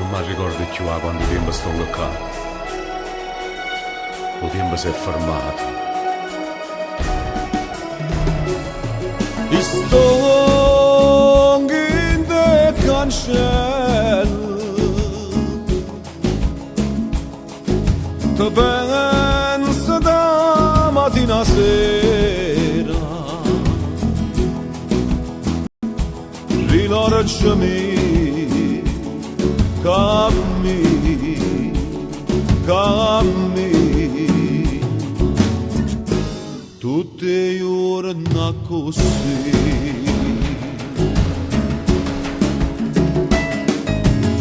ma ricordo più a quando tempo sto qua. Il tempo si è fermato. I sto in de cancel te penso da mattina a sera, rilanciami, cammi, tutti i giorni così.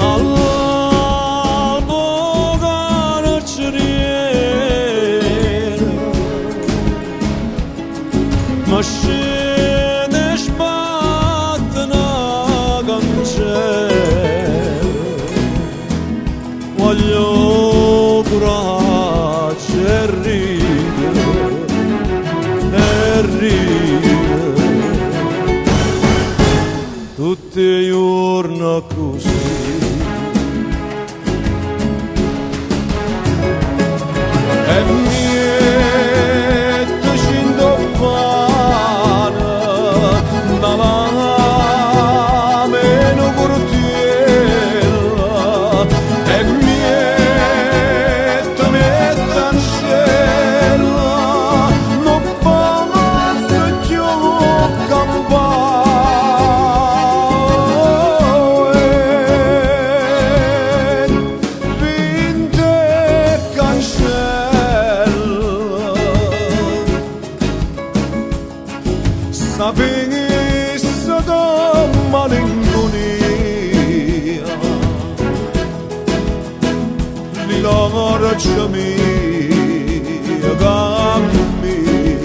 All'albo carceriere, ma scende sbatte una cancella, voglio curarci e ridere, tutti i giorni così. E niente scindo pane dalla meno cortiera, e niente ancella non palazzo più campare, vinte cancella, sapesse da malinconia, rilanciami, cammina,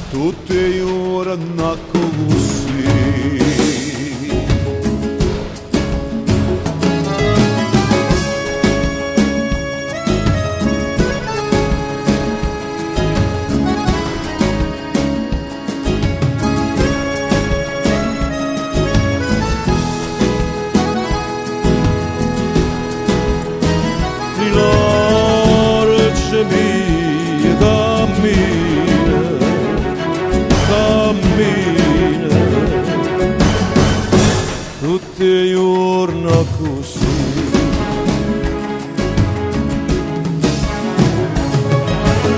tutti i giorni così. Cammina, tutti i giorni così.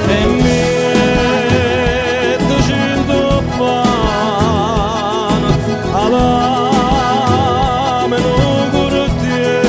E mettici in pane alla meno cortiera,